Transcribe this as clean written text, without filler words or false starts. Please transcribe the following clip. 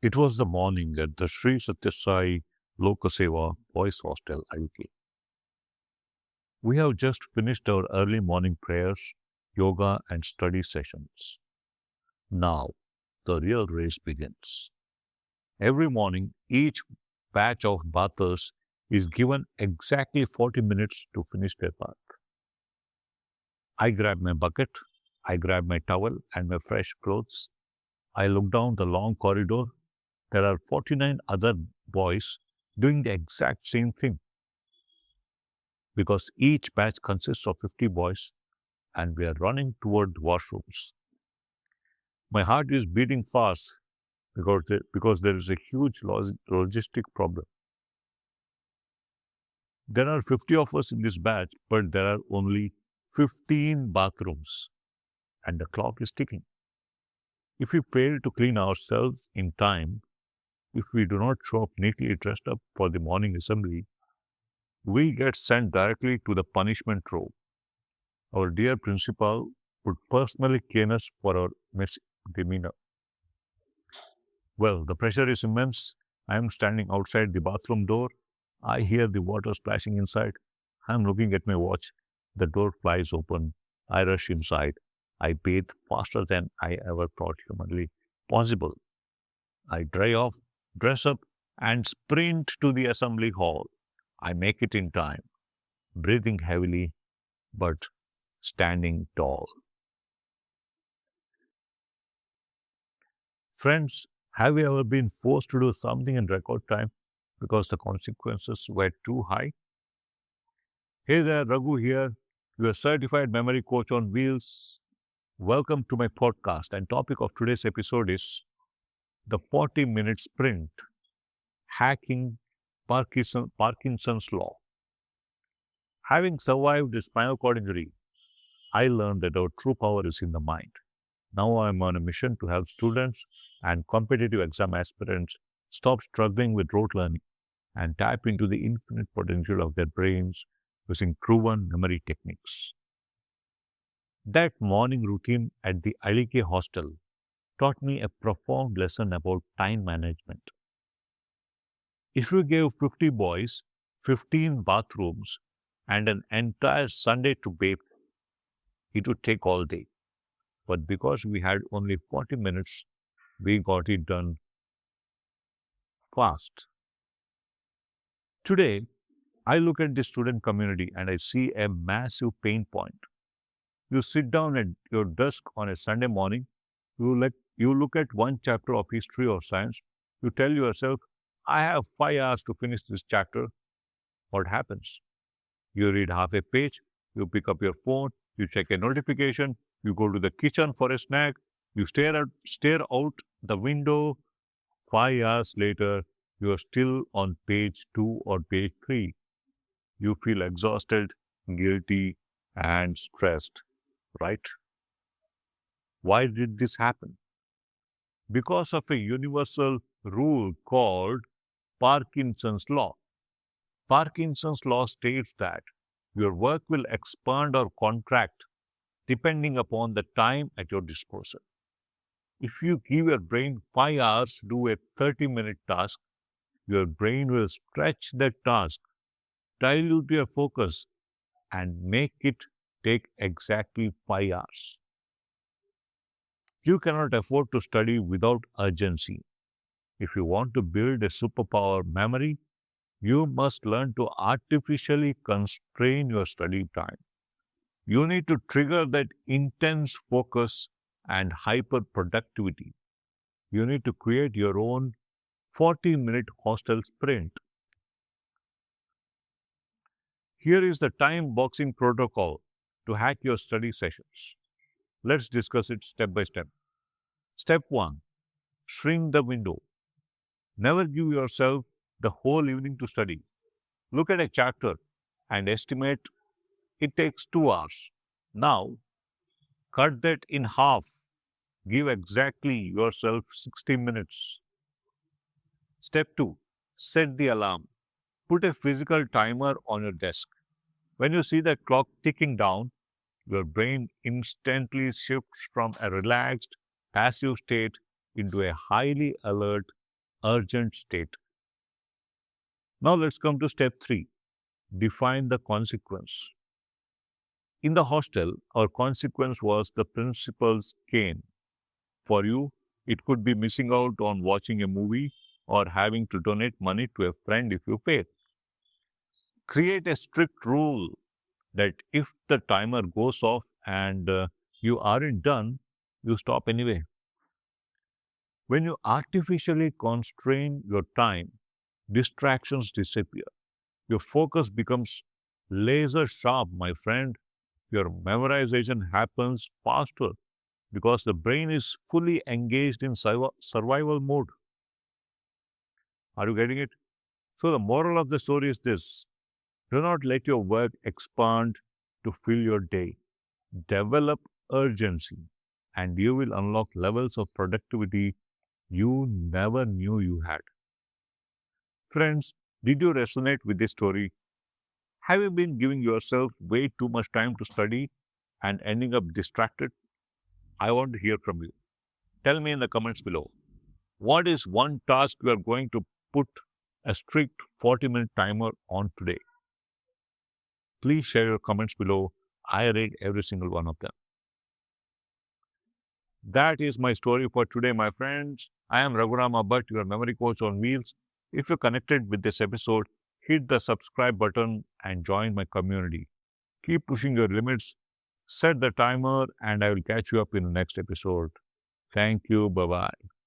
It was the morning at the Sri Satyasai Lokaseva Boys Hostel, IUK. We have just finished our early morning prayers, yoga, and study sessions. Now, the real race begins. Every morning, each batch of bathers is given exactly 40 minutes to finish their bath. I grab my bucket, I grab my towel and my fresh clothes. I look down the long corridor. There are 49 other boys doing the exact same thing because each batch consists of 50 boys and we are running toward the washrooms. My heart is beating fast because there is a huge logistic problem. There are 50 of us in this batch, but there are only 15 bathrooms and the clock is ticking. If we fail to clean ourselves in time, if we do not show up neatly dressed up for the morning assembly, we get sent directly to the punishment row. Our dear principal would personally cane us for our messy demeanor. Well, the pressure is immense. I am standing outside the bathroom door. I hear the water splashing inside. I am looking at my watch. The door flies open. I rush inside. I bathe faster than I ever thought humanly possible. I dry off, dress up, and sprint to the assembly hall. I make it in time, breathing heavily, but standing tall. Friends, have you ever been forced to do something in record time because the consequences were too high? Hey there, Raghu here, your certified memory coach on wheels. Welcome to my podcast, and topic of today's episode is the 40-minute sprint, hacking Parkinson's law. Having survived a spinal cord injury, I learned that our true power is in the mind. Now I am on a mission to help students and competitive exam aspirants stop struggling with rote learning and tap into the infinite potential of their brains using proven memory techniques. That morning routine at the Alike hostel taught me a profound lesson about time management. If we gave 50 boys 15 bathrooms and an entire Sunday to bathe, it would take all day. But because we had only 40 minutes, we got it done fast. Today, I look at the student community and I see a massive pain point. You sit down at your desk on a Sunday morning, you look at one chapter of history or science, you tell yourself, I have 5 hours to finish this chapter. What happens? You read half a page, you pick up your phone, you check a notification, you go to the kitchen for a snack, you stare out the window. 5 hours later, you are still on page 2 or page 3. You feel exhausted, guilty, and stressed, right? Why did this happen? Because of a universal rule called Parkinson's law. Parkinson's law states that your work will expand or contract depending upon the time at your disposal. If you give your brain 5 hours to do a 30-minute task, your brain will stretch that task, dilute your focus, and make it take exactly 5 hours. You cannot afford to study without urgency. If you want to build a superpower memory, you must learn to artificially constrain your study time. You need to trigger that intense focus and hyper productivity. You need to create your own 40-minute hostel sprint. Here is the time boxing protocol to hack your study sessions. Let's discuss it step by step. Step 1. Shrink the window. Never give yourself the whole evening to study. Look at a chapter and estimate it takes 2 hours. Now, cut that in half. Give exactly yourself 60 minutes. Step 2. Set the alarm. Put a physical timer on your desk. When you see the clock ticking down, your brain instantly shifts from a relaxed, passive state into a highly alert, urgent state. Now let's come to step 3. Define the consequence. In the hostel, our consequence was the principal's cane. For you, it could be missing out on watching a movie or having to donate money to a friend if you fail. Create a strict rule that if the timer goes off and you aren't done, you stop anyway. When you artificially constrain your time, distractions disappear. Your focus becomes laser sharp, my friend. Your memorization happens faster because the brain is fully engaged in survival mode. Are you getting it? So, the moral of the story is this: do not let your work expand to fill your day. Develop urgency, and you will unlock levels of productivity you never knew you had. Friends, did you resonate with this story? Have you been giving yourself way too much time to study and ending up distracted? I want to hear from you. Tell me in the comments below. What is one task you are going to put a strict 40-minute timer on today? Please share your comments below. I read every single one of them. That is my story for today, my friends. I am Raghu Bhatt, your memory coach on wheels. If you're connected with this episode, hit the subscribe button and join my community. Keep pushing your limits, set the timer, and I will catch you up in the next episode. Thank you. Bye bye.